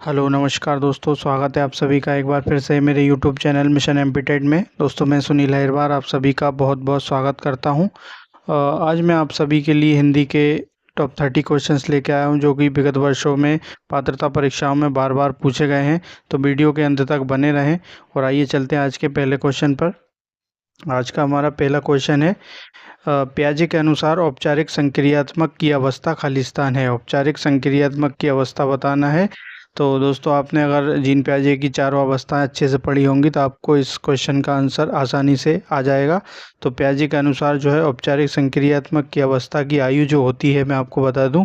Hello नमस्कार दोस्तों, स्वागत है आप सभी का एक बार फिर से मेरे यूट्यूब चैनल मिशन एमपीटेड में। दोस्तों मैं सुनील अहिरवार आप सभी का बहुत बहुत स्वागत करता हूं। आज मैं आप सभी के लिए हिंदी के टॉप 30 क्वेश्चंस लेके आया हूं जो कि विगत वर्षों में पात्रता परीक्षाओं में बार बार पूछे गए हैं। तो वीडियो के अंत तक बने रहें और आइए चलते हैं आज के पहले क्वेश्चन पर। आज का हमारा पहला क्वेश्चन है, पियाजे के अनुसार औपचारिक संक्रियात्मक की अवस्था खालिस्तान है। औपचारिक संक्रियात्मक की अवस्था बताना है। तो दोस्तों आपने अगर जीन पियाजे की चारों अवस्थाएं अच्छे से पढ़ी होंगी तो आपको इस क्वेश्चन का आंसर आसानी से आ जाएगा। तो पियाजे के अनुसार जो है औपचारिक संक्रियात्मक की अवस्था की आयु जो होती है मैं आपको बता दूं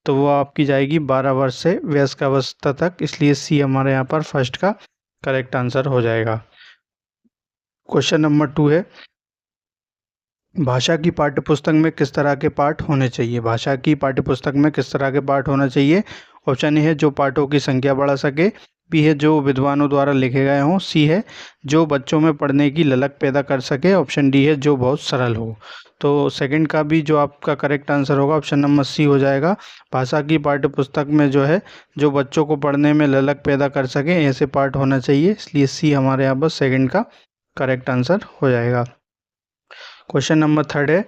तो वो आपकी जाएगी 12 वर्ष से वयस्क अवस्था तक, इसलिए सी हमारे यहाँ पर फर्स्ट का करेक्ट आंसर हो जाएगा। क्वेश्चन नंबर 2 है, भाषा की पाठ्यपुस्तक में किस तरह के पाठ होने चाहिए। भाषा की पाठ्यपुस्तक में किस तरह के पाठ होना चाहिए। ऑप्शन ए है जो पाठों की संख्या बढ़ा सके, बी है जो विद्वानों द्वारा लिखे गए हों, सी है जो बच्चों में पढ़ने की ललक पैदा कर सके, ऑप्शन डी है जो बहुत सरल हो। तो सेकंड का भी जो आपका करेक्ट आंसर होगा ऑप्शन नंबर सी हो जाएगा। भाषा की पाठ्यपुस्तक में जो है जो बच्चों को पढ़ने में ललक पैदा कर सके ऐसे पाठ होना चाहिए, इसलिए सी हमारे यहाँ पर सेकंड का करेक्ट आंसर हो जाएगा। क्वेश्चन नंबर 3 है,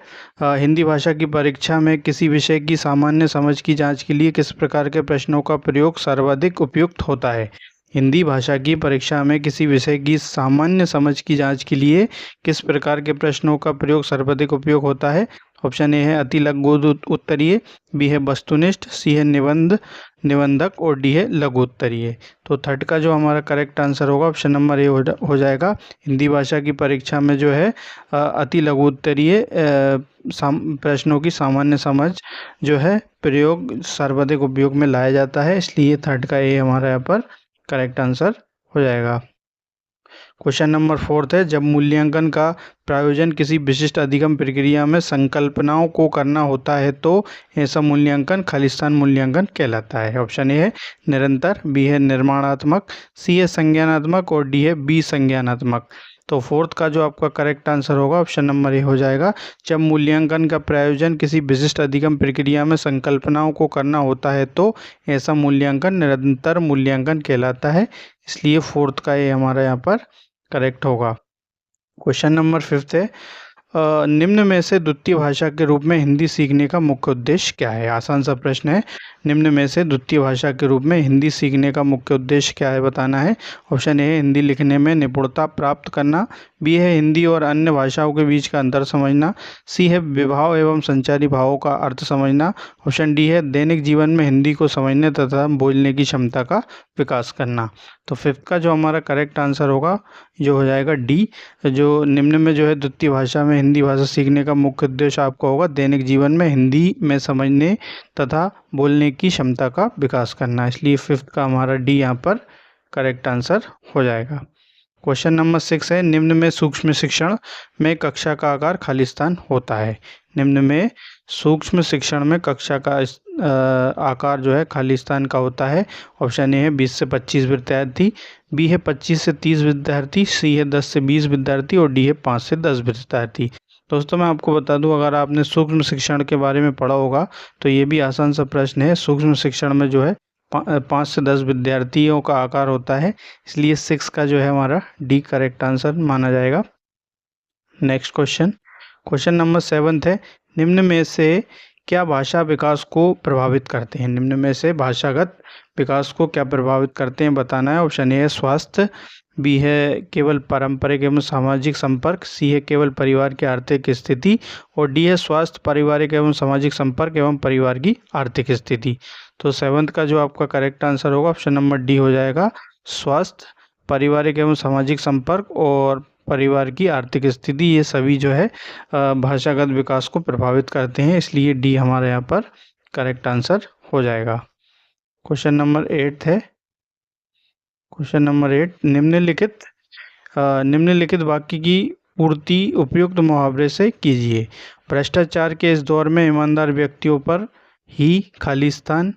हिंदी भाषा की परीक्षा में किसी विषय की सामान्य समझ की जांच के लिए किस प्रकार के प्रश्नों का प्रयोग सर्वाधिक उपयुक्त होता है। हिंदी भाषा की परीक्षा में किसी विषय की सामान्य समझ की जांच के लिए किस प्रकार के प्रश्नों का प्रयोग सर्वाधिक उपयोग होता है। ऑप्शन ए है अति लघु उत्तरीय, बी है वस्तुनिष्ठ, सी है निबंधक और डी है लघु उत्तरीय। तो थर्ड का जो हमारा करेक्ट आंसर होगा ऑप्शन नंबर ए हो जाएगा। हिंदी भाषा की परीक्षा में जो है अति लघु उत्तरीय प्रश्नों की सामान्य समझ जो है प्रयोग सर्वाधिक उपयोग में लाया जाता है, इसलिए थर्ड का ए हमारा यहाँ पर करेक्ट आंसर हो जाएगा। क्वेश्चन नंबर 4 है, जब मूल्यांकन का प्रायोजन किसी विशिष्ट अधिगम प्रक्रिया में संकल्पनाओं को करना होता है तो ऐसा मूल्यांकन खालिस्तान मूल्यांकन कहलाता है। ऑप्शन ए है निरंतर, बी है निर्माणात्मक, सी है संज्ञानात्मक और डी है बी संज्ञानात्मक। तो फोर्थ का जो आपका करेक्ट आंसर होगा ऑप्शन नंबर ए हो जाएगा। जब मूल्यांकन का प्रायोजन किसी विशिष्ट अधिगम प्रक्रिया में संकल्पनाओं को करना होता है तो ऐसा मूल्यांकन निरंतर मूल्यांकन कहलाता है, इसलिए फोर्थ का ये हमारा यहाँ पर करेक्ट होगा। क्वेश्चन नंबर 5 है, निम्न में से द्वितीय भाषा के रूप में हिंदी सीखने का मुख्य उद्देश्य क्या है। आसान सा प्रश्न है, निम्न में से द्वितीय भाषा के रूप में हिंदी सीखने का मुख्य उद्देश्य क्या है बताना है। ऑप्शन ए है हिंदी लिखने में निपुणता प्राप्त करना, बी है हिंदी और अन्य भाषाओं के बीच का अंतर समझना, सी है विभाव एवं संचारी भावों का अर्थ समझना, ऑप्शन डी है दैनिक जीवन में हिंदी को समझने तथा बोलने की क्षमता का विकास करना। तो फिफ्थ का जो हमारा करेक्ट आंसर होगा जो हो जाएगा डी। जो निम्न में जो है द्वितीय भाषा में हिंदी भाषा सीखने का मुख्य उद्देश्य आपका होगा दैनिक जीवन में हिंदी में समझने तथा बोलने की क्षमता का विकास करना, इसलिए फिफ्थ का हमारा डी यहाँ पर करेक्ट आंसर हो जाएगा। क्वेश्चन नंबर 6 है, निम्न में सूक्ष्म शिक्षण में कक्षा का आकार खालिस्तान होता है। निम्न में सूक्ष्म शिक्षण में कक्षा का आकार जो है खालिस्तान का होता है। ऑप्शन ए है 20 से 25 विद्यार्थी, बी है 25 से 30 विद्यार्थी, सी है 10 से 20 विद्यार्थी और डी है 5 से 10 विद्यार्थी। दोस्तों मैं आपको बता दूं, अगर आपने सूक्ष्म शिक्षण के बारे में पढ़ा होगा तो ये भी आसान सा प्रश्न है। सूक्ष्म शिक्षण में जो है 5 से 10 विद्यार्थियों का आकार होता है, इसलिए 6 का जो है हमारा डी करेक्ट आंसर माना जाएगा। नेक्स्ट क्वेश्चन नंबर 7 है, निम्न में से क्या भाषा विकास को प्रभावित करते हैं। निम्न में से भाषागत विकास को क्या प्रभावित करते हैं बताना है। ऑप्शन ए है स्वास्थ्य, बी है केवल पारंपरिक एवं सामाजिक संपर्क, सी है केवल परिवार की आर्थिक स्थिति और डी है स्वास्थ्य पारिवारिक एवं सामाजिक संपर्क एवं परिवार की आर्थिक स्थिति। तो 7th का जो आपका करेक्ट आंसर होगा ऑप्शन नंबर डी हो जाएगा। स्वास्थ्य, पारिवारिक एवं सामाजिक संपर्क और परिवार की आर्थिक स्थिति ये सभी जो है भाषागत विकास को प्रभावित करते हैं, इसलिए डी हमारे यहाँ पर करेक्ट आंसर हो जाएगा। क्वेश्चन नंबर 8 है, क्वेश्चन नंबर 8, निम्नलिखित वाक्य की पूर्ति उपयुक्त मुहावरे से कीजिए। भ्रष्टाचार के इस दौर में ईमानदार व्यक्तियों पर ही खालिस्तान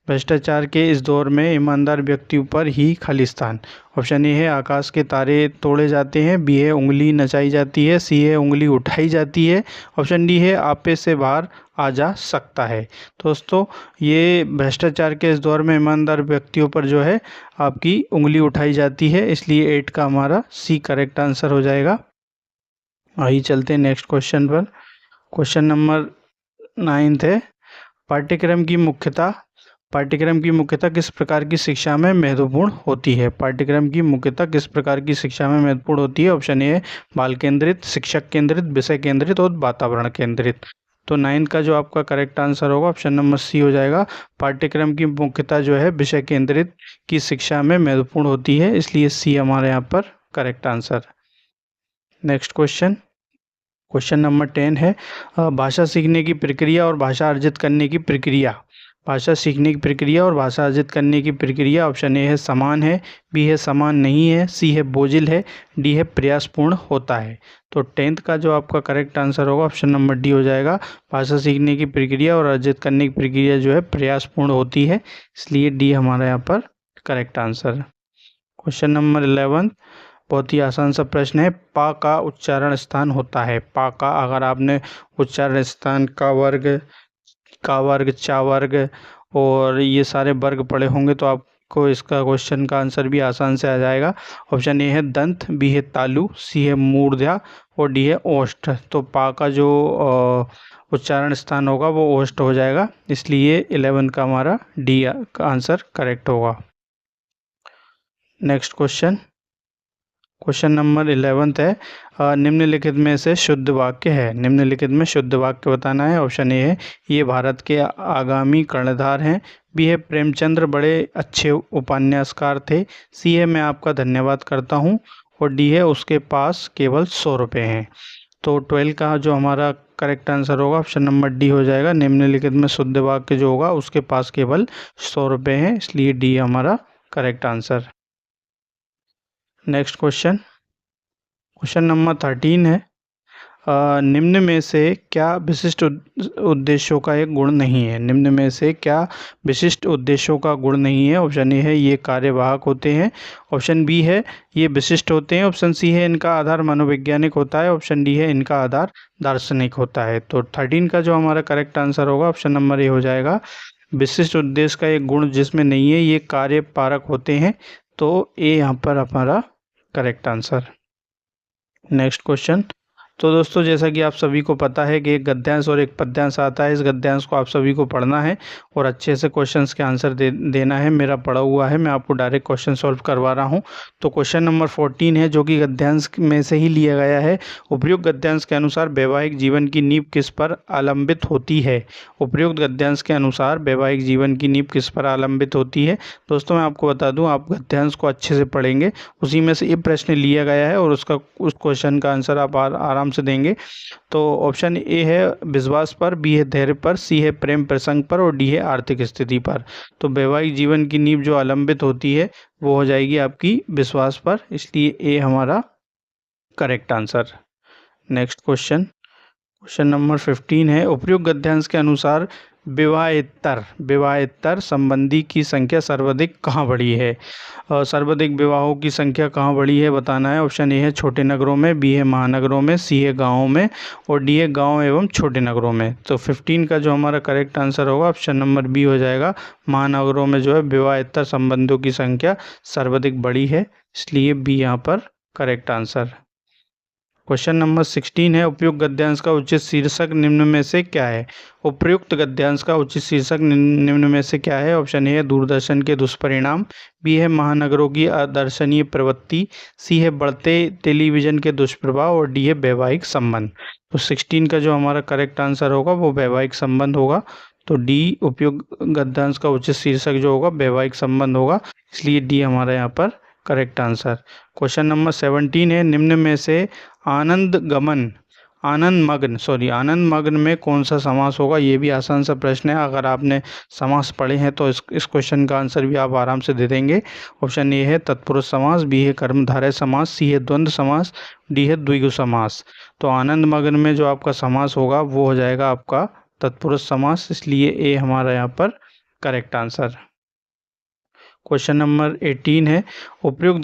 भ्रष्टाचार के इस दौर में ईमानदार व्यक्तियों पर ही खालिस्तान। ऑप्शन ए है आकाश के तारे तोड़े जाते हैं, बी है उंगली नचाई जाती है, सी है उंगली उठाई जाती है, ऑप्शन डी है आपे से बाहर आ जा सकता है। दोस्तों ये भ्रष्टाचार के इस दौर में ईमानदार व्यक्तियों पर जो है आपकी उंगली उठाई जाती है, इसलिए 8 का हमारा सी करेक्ट आंसर हो जाएगा। आइए चलते हैं नेक्स्ट क्वेश्चन पर। क्वेश्चन नंबर 9 है, पाठ्यक्रम की मुख्यता किस प्रकार की शिक्षा में महत्वपूर्ण होती है। पाठ्यक्रम की मुख्यता किस प्रकार की शिक्षा में महत्वपूर्ण होती है। ऑप्शन ए बाल केंद्रित, शिक्षक केंद्रित, विषय केंद्रित और वातावरण केंद्रित। तो 9 का जो आपका करेक्ट आंसर होगा ऑप्शन नंबर सी हो जाएगा। पाठ्यक्रम की मुख्यता जो है विषय केंद्रित की शिक्षा में महत्वपूर्ण होती है, इसलिए सी हमारे यहाँ पर correct answer. Next question number 10 है, भाषा सीखने की प्रक्रिया और भाषा अर्जित करने की प्रक्रिया। भाषा सीखने की प्रक्रिया और भाषा अर्जित करने की प्रक्रिया। ऑप्शन ए है समान है, बी है समान नहीं है, सी है बोझिल है, डी है प्रयासपूर्ण होता है। तो 10th का जो आपका करेक्ट आंसर होगा ऑप्शन नंबर डी हो जाएगा। भाषा सीखने की प्रक्रिया और अर्जित करने की प्रक्रिया जो है प्रयासपूर्ण होती है, इसलिए डी हमारा यहाँ पर करेक्ट आंसर। क्वेश्चन नंबर 11 बहुत ही आसान सा प्रश्न है, पा का उच्चारण स्थान होता है। पा का अगर आपने उच्चारण स्थान का वर्ग, चा वर्ग और ये सारे वर्ग पढ़े होंगे तो आपको इसका क्वेश्चन का आंसर भी आसान से आ जाएगा। ऑप्शन ए है दंत, बी है तालु, सी है मूर्धा और डी है ओष्ठ। तो पा का जो उच्चारण स्थान होगा वो ओष्ठ हो जाएगा, इसलिए 11 का हमारा डी का आंसर करेक्ट होगा। नेक्स्ट क्वेश्चन नंबर 11 है, निम्नलिखित में से शुद्ध वाक्य है। निम्नलिखित में शुद्ध वाक्य बताना है। ऑप्शन ए है ये भारत के आगामी कर्णधार हैं, बी है प्रेमचंद्र बड़े अच्छे उपन्यासकार थे, सी है मैं आपका धन्यवाद करता हूँ और डी है उसके पास केवल 100 रुपये हैं। तो 12 का जो हमारा करेक्ट आंसर होगा ऑप्शन नंबर डी हो जाएगा। निम्नलिखित में शुद्ध वाक्य जो होगा उसके पास केवल 100 रुपये हैं, इसलिए डी हमारा correct answer. Next question number 13 है, निम्न में से क्या विशिष्ट उद्देश्यों का एक गुण नहीं है। निम्न में से क्या विशिष्ट उद्देश्यों का गुण नहीं है। ऑप्शन ए है ये कार्यवाहक होते हैं, ऑप्शन बी है ये विशिष्ट होते हैं, ऑप्शन सी है इनका आधार मनोवैज्ञानिक होता है, ऑप्शन डी है इनका आधार दार्शनिक होता है। तो 13 का जो हमारा करेक्ट आंसर होगा ऑप्शन नंबर ए हो जाएगा। विशिष्ट उद्देश्य का एक गुण जिसमें नहीं है, ये कार्यपारक होते हैं, तो ए यहाँ पर हमारा करेक्ट आंसर। नेक्स्ट क्वेश्चन, तो दोस्तों जैसा कि आप सभी को पता है कि एक गद्यांश और एक पद्यांश आता है। इस गद्यांश को आप सभी को पढ़ना है और अच्छे से क्वेश्चंस के आंसर देना है। मेरा पढ़ा हुआ है, मैं आपको डायरेक्ट क्वेश्चन सॉल्व करवा रहा हूं। तो क्वेश्चन नंबर 14 है जो कि गद्यांश में से ही लिया गया है। उपयुक्त गद्यांश के अनुसार वैवाहिक जीवन की नींव किस पर आलंबित होती है। उपयुक्त गद्यांश के अनुसार वैवाहिक जीवन की नींव किस पर आलंबित होती है। दोस्तों मैं आपको बता दूं, आप गद्यांश को अच्छे से पढ़ेंगे, उसी में से ये प्रश्न लिया गया है और उस क्वेश्चन का आंसर आप आराम से देंगे। तो ऑप्शन ए है विश्वास पर, बी है धैर्य पर, सी है प्रेम प्रसंग पर और डी है आर्थिक स्थिति पर। तो वैवाहिक जीवन की नींव जो आलंबित होती है वो हो जाएगी आपकी विश्वास पर, इसलिए ए हमारा correct answer. Next question number 15 है, उपयुक्त गद्यांश के अनुसार विवाहेतर संबंधी की संख्या सर्वाधिक कहाँ बढ़ी है। सर्वाधिक विवाहों की संख्या कहाँ बढ़ी है बताना है। ऑप्शन ए है छोटे नगरों में, बी है महानगरों में, सी है गाँवों में और डी है गाँव एवं छोटे नगरों में। तो 15 का जो हमारा करेक्ट आंसर होगा ऑप्शन नंबर बी हो जाएगा। महानगरों में जो है विवाहेतर संबंधों की संख्या सर्वाधिक बढ़ी है, इसलिए बी यहाँ पर करेक्ट आंसर। क्वेश्चन नंबर 16 है, उपयुक्त गद्यांश का उचित शीर्षक निम्न में से क्या है। उपयुक्त गद्यांश का उचित शीर्षक निम्न में से क्या है। ऑप्शन ए है दूरदर्शन के दुष्परिणाम, बी है महानगरों की अदर्शनीय प्रवृत्ति, सी है बढ़ते टेलीविजन के दुष्प्रभाव और डी है वैवाहिक संबंध। तो 16 का जो हमारा करेक्ट आंसर होगा वो वैवाहिक संबंध होगा। तो डी उपयुक्त गद्यांश का उचित शीर्षक जो होगा वैवाहिक संबंध होगा, इसलिए डी हमारा यहाँ पर करेक्ट आंसर। क्वेश्चन नंबर 17 है, निम्न में से आनंद मग्न में कौन सा समास होगा। ये भी आसान सा प्रश्न है, अगर आपने समास पढ़े हैं तो इस क्वेश्चन का आंसर भी आप आराम से दे देंगे। ऑप्शन ए है तत्पुरुष समास, बी है कर्मधारय समास, सी है द्वंद्व समास, डी है द्विगु समास। तो आनंद मग्न में जो आपका समास होगा वो हो जाएगा आपका तत्पुरुष समास, इसलिए ए हमारा यहाँ पर करेक्ट आंसर। क्वेश्चन नंबर 18 है, उपयुक्त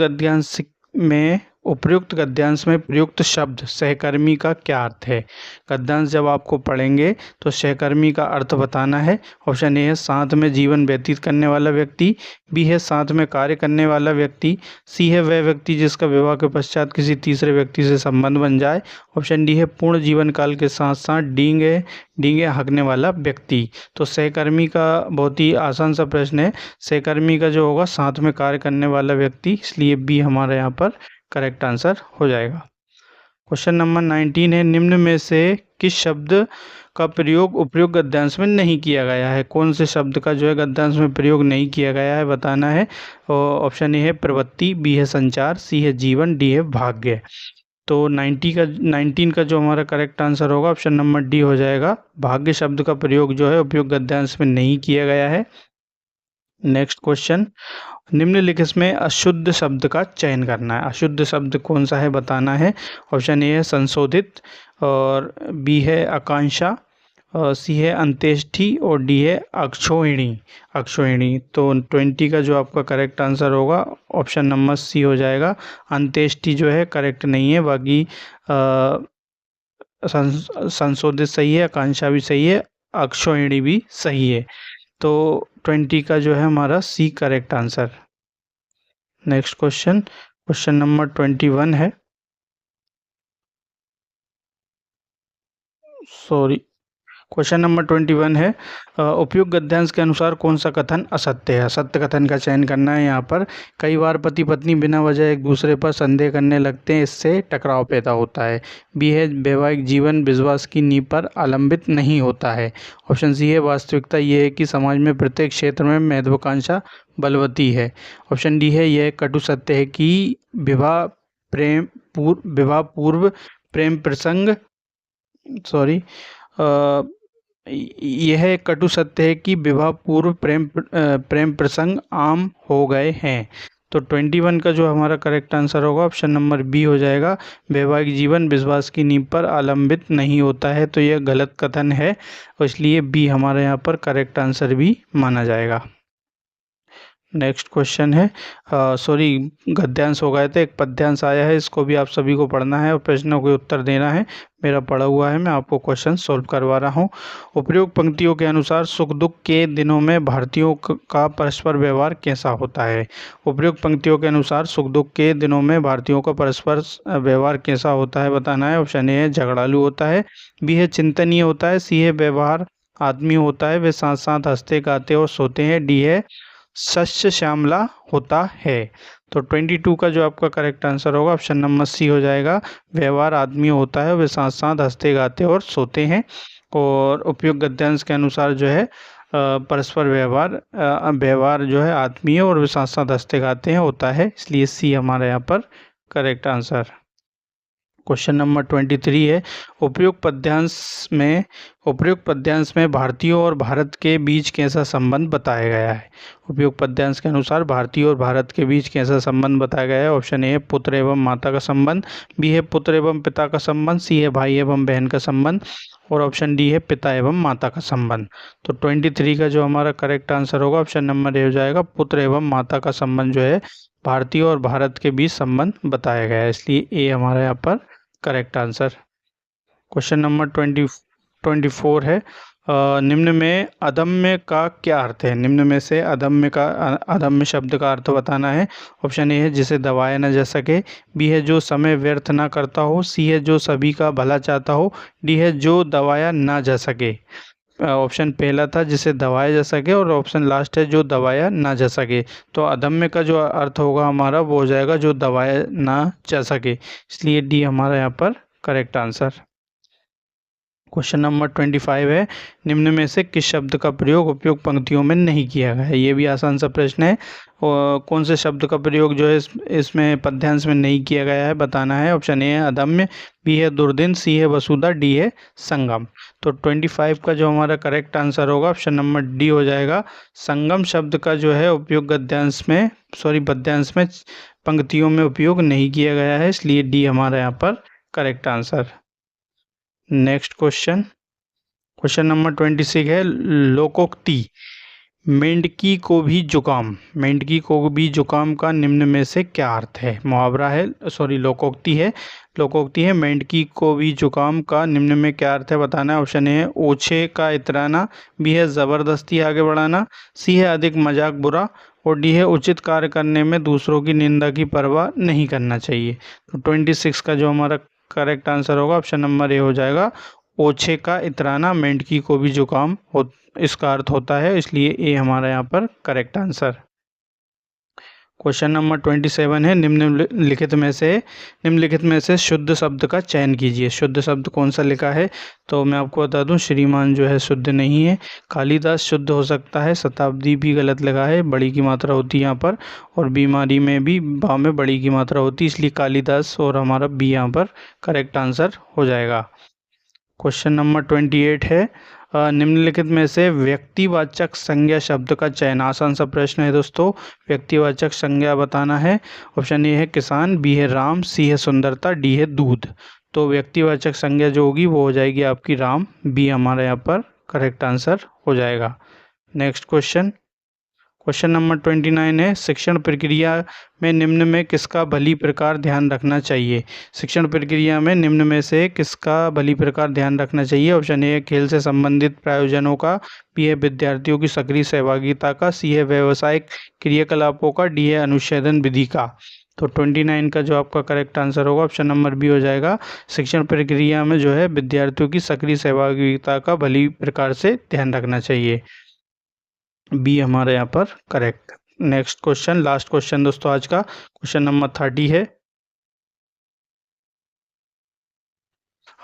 गद्यांश में प्रयुक्त शब्द सहकर्मी का क्या अर्थ है। गद्यांश जब आपको पढ़ेंगे तो सहकर्मी का अर्थ बताना है। ऑप्शन ए है साथ में जीवन व्यतीत करने वाला व्यक्ति, बी है साथ में कार्य करने वाला व्यक्ति, सी है वह व्यक्ति जिसका विवाह के पश्चात किसी तीसरे व्यक्ति से संबंध बन जाए, ऑप्शन डी है पूर्ण जीवन काल के साथ साथ डींगे हाँकने वाला व्यक्ति। तो सहकर्मी का बहुत ही आसान सा प्रश्न है। सहकर्मी का जो होगा साथ में कार्य करने वाला व्यक्ति, इसलिए बी हमारे यहाँ पर करेक्ट आंसर हो जाएगा। क्वेश्चन नंबर 19 है, निम्न में से किस शब्द का प्रयोग उपयुक्त गद्यांश में नहीं किया गया है। कौन से शब्द का जो है गद्यांश में प्रयोग नहीं किया गया है बताना है। ऑप्शन ए है प्रवृत्ति, बी है संचार, सी है जीवन, डी है भाग्य। तो 19 का जो हमारा करेक्ट आंसर होगा ऑप्शन नंबर डी हो जाएगा। भाग्य शब्द का प्रयोग जो है उपयुक्त गद्यांश में नहीं किया गया है। नेक्स्ट क्वेश्चन, निम्नलिखित में अशुद्ध शब्द का चयन करना है। अशुद्ध शब्द कौन सा है बताना है। ऑप्शन ए है संशोधित, और बी है आकांक्षा, और सी है अंत्येष्टि, और डी है अक्षोहिणी। तो 20 का जो आपका करेक्ट आंसर होगा ऑप्शन नंबर सी हो जाएगा। अंत्येष्टि जो है करेक्ट नहीं है, बाकी संशोधित सही है, आकांक्षा भी सही है, अक्षोहिणी भी सही है। तो 20 का जो है हमारा C correct answer. Next question number 21 है, क्वेश्चन नंबर 21 है, उपयुक्त गद्यांश के अनुसार कौन सा कथन असत्य है। असत्य कथन का चयन करना है यहाँ पर। कई बार पति पत्नी बिना वजह एक दूसरे पर संदेह करने लगते हैं, इससे टकराव पैदा होता है। बी है वैवाहिक जीवन विश्वास की नींव पर आलंबित नहीं होता है। ऑप्शन सी है वास्तविकता ये है कि समाज में प्रत्येक क्षेत्र में महत्वाकांक्षा बलवती है। ऑप्शन डी है यह कटु सत्य है कि विवाह पूर्व प्रेम प्रसंग यह कटु सत्य है कि विवाह पूर्व प्रेम प्रसंग आम हो गए हैं। तो 21 का जो हमारा करेक्ट आंसर होगा ऑप्शन नंबर बी हो जाएगा। वैवाहिक जीवन विश्वास की नींव पर आलंबित नहीं होता है, तो यह गलत कथन है, और इसलिए बी हमारे यहाँ पर करेक्ट आंसर भी माना जाएगा। नेक्स्ट क्वेश्चन है, गद्यांश हो गए थे, एक पद्यांश आया है, इसको भी आप सभी को पढ़ना है और प्रश्नों के उत्तर देना है। मेरा पढ़ा हुआ है, मैं आपको क्वेश्चन सॉल्व करवा रहा हूँ। उपयुक्त पंक्तियों के अनुसार सुख दुख के दिनों में भारतीयों का परस्पर व्यवहार कैसा होता है। उपयुक्त पंक्तियों के अनुसार सुख दुख के दिनों में भारतीयों का परस्पर व्यवहार कैसा होता है बताना है। ऑप्शन ए है झगड़ालू होता है, बी है चिंतनीय होता है, सी है व्यवहार आदमी होता है, वे साथ साथ हंसते गाते और सोते हैं, डी है शस्य श्यामला होता है। तो 22 का जो आपका करेक्ट आंसर होगा ऑप्शन नंबर सी हो जाएगा। व्यवहार आदमी होता है, वे साथ साथ हंसते गाते और सोते हैं। और उपयुक्त गद्यांश के अनुसार जो है परस्पर व्यवहार जो है आत्मीय और वे साथ साथ हंसते गाते हैं होता है, इसलिए सी हमारे यहाँ पर करेक्ट आंसर। क्वेश्चन नंबर 23 है, उपयुक्त पद्यांश में भारतीयों और भारत के बीच कैसा संबंध बताया गया है। उपयुक्त पद्यांश के अनुसार भारतीय और भारत के बीच कैसा संबंध बताया गया है। ऑप्शन ए है पुत्र एवं माता का संबंध, बी है पुत्र एवं पिता का संबंध, सी है भाई एवं बहन का संबंध, और ऑप्शन डी है पिता एवं माता का संबंध। तो 23 का जो हमारा करेक्ट आंसर होगा ऑप्शन नंबर ए हो जाएगा। पुत्र एवं माता का संबंध जो है भारतीय और भारत के बीच संबंध बताया गया है, इसलिए ए हमारे यहाँ पर करेक्ट आंसर। क्वेश्चन नंबर 24 है, निम्न में अदम्य का क्या अर्थ है। निम्न में से अदम्य शब्द का अर्थ बताना है। ऑप्शन ए है जिसे दबाया न जा सके, बी है जो समय व्यर्थ ना करता हो, सी है जो सभी का भला चाहता हो, डी है जो दबाया ना जा सके। ऑप्शन पहला था जिसे दबाया जा सके, और ऑप्शन लास्ट है जो दबाया ना जा सके। तो अदम्य का जो अर्थ होगा हमारा वो हो जाएगा जो दबाया ना जा सके, इसलिए डी हमारा यहाँ पर करेक्ट आंसर। क्वेश्चन नंबर 25 है, निम्न में से किस शब्द का प्रयोग उपयुक्त पंक्तियों में नहीं किया गया है। ये भी आसान सा प्रश्न है, और कौन से शब्द का प्रयोग जो है इसमें पद्यांश में नहीं किया गया है बताना है। ऑप्शन ए है अदम्य, बी है दुर्दिन, सी है वसुधा, डी है संगम। तो 25 का जो हमारा करेक्ट आंसर होगा ऑप्शन नंबर डी हो जाएगा। संगम शब्द का जो है उपयोग पद्यांश में पंक्तियों में उपयोग नहीं किया गया है, इसलिए डी हमारा यहाँ पर correct answer. Next question number 26 है, लोकोक्ति मेंढकी को भी जुकाम, मेंढकी को भी जुकाम का निम्न में से क्या अर्थ है? मुहावरा है, सॉरी लोकोक्ति है, लोकोक्ति है। मेंढकी को भी जुकाम का निम्न में क्या अर्थ है बताना है। ऑप्शन ए है ओछे का इतराना, बी है ज़बरदस्ती आगे बढ़ाना, सी है अधिक मजाक बुरा, और डी है उचित कार्य करने में दूसरों की निंदा की परवाह नहीं करना चाहिए। तो 26 का जो हमारा करेक्ट आंसर होगा ऑप्शन नंबर ए हो जाएगा, ओछे का इतराना। मेंढकी को भी जुकाम हो इसका अर्थ होता है, इसलिए ए हमारा यहाँ पर करेक्ट आंसर। क्वेश्चन नंबर 27 है, निम्नलिखित में से शुद्ध शब्द का चयन कीजिए। शुद्ध शब्द कौन सा लिखा है? तो मैं आपको बता दूं, श्रीमान जो है शुद्ध नहीं है, कालिदास शुद्ध हो सकता है, शताब्दी भी गलत लगा है, बड़ी की मात्रा होती है यहाँ पर, और बीमारी में भी बा में बड़ी की मात्रा होती है, इसलिए कालिदास और हमारा बी यहाँ पर करेक्ट आंसर हो जाएगा। क्वेश्चन नंबर 28 है, निम्नलिखित में से व्यक्तिवाचक संज्ञा शब्द का चयन। आसान सा प्रश्न है दोस्तों, व्यक्तिवाचक संज्ञा बताना है। ऑप्शन ए है किसान, बी है राम, सी है सुंदरता, डी है दूध। तो व्यक्तिवाचक संज्ञा जो होगी वो हो जाएगी आपकी राम, बी हमारा यहाँ पर करेक्ट आंसर हो जाएगा। नेक्स्ट क्वेश्चन, क्वेश्चन नंबर 29 है, शिक्षण प्रक्रिया में निम्न में किसका भली प्रकार ध्यान रखना चाहिए? शिक्षण प्रक्रिया में निम्न में से किसका भली प्रकार ध्यान रखना चाहिए? ऑप्शन ए है खेल से संबंधित प्रायोजनों का, बी है विद्यार्थियों की सक्रिय सहभागिता का, सी है व्यावसायिक क्रियाकलापों का, डी है अनुच्छेदन विधि का। तो 29 का जो आपका करेक्ट आंसर होगा ऑप्शन नंबर बी हो जाएगा, शिक्षण प्रक्रिया में जो है विद्यार्थियों की सक्रिय सहभागिता का भली प्रकार से ध्यान रखना चाहिए, बी हमारे यहाँ पर correct. Next question, last question दोस्तों आज का, क्वेश्चन नंबर 30 है।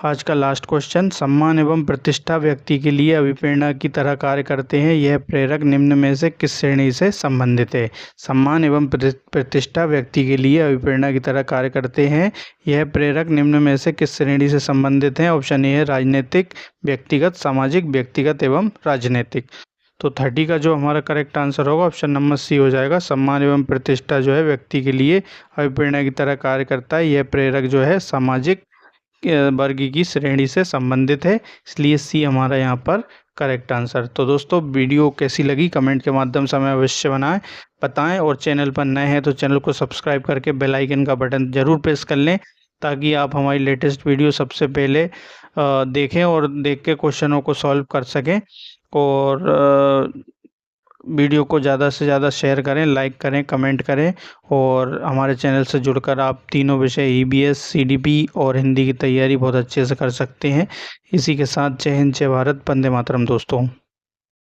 आज का लास्ट क्वेश्चन, सम्मान एवं प्रतिष्ठा व्यक्ति के लिए अभिप्रेरणा की तरह कार्य करते हैं, यह प्रेरक निम्न में से किस श्रेणी से संबंधित है? सम्मान एवं प्रतिष्ठा व्यक्ति के लिए अभिप्रेरणा की तरह कार्य करते हैं, यह प्रेरक निम्न में से किस श्रेणी से संबंधित है? ऑप्शन ए है राजनीतिक, व्यक्तिगत, सामाजिक, व्यक्तिगत एवं राजनीतिक। तो 30 का जो हमारा करेक्ट आंसर होगा ऑप्शन नंबर सी हो जाएगा, सम्मान एवं प्रतिष्ठा जो है व्यक्ति के लिए अभिप्रेरणा की तरह कार्य करता है, यह प्रेरक जो है सामाजिक वर्ग की श्रेणी से संबंधित है, इसलिए सी हमारा यहाँ पर करेक्ट आंसर। तो दोस्तों वीडियो कैसी लगी कमेंट के माध्यम से हमें अवश्य बताएं, और चैनल पर नए हैं तो चैनल को सब्सक्राइब करके बेल आइकन का बटन जरूर प्रेस कर लें, ताकि आप हमारी लेटेस्ट वीडियो सबसे पहले देखें और देख के क्वेश्चनों को सॉल्व कर सकें। और वीडियो को ज़्यादा से ज़्यादा शेयर करें, लाइक करें, कमेंट करें, और हमारे चैनल से जुड़कर आप तीनों विषय EBS, CDP और हिंदी की तैयारी बहुत अच्छे से कर सकते हैं। इसी के साथ जय हिंद, जय भारत, वंदे मातरम दोस्तों।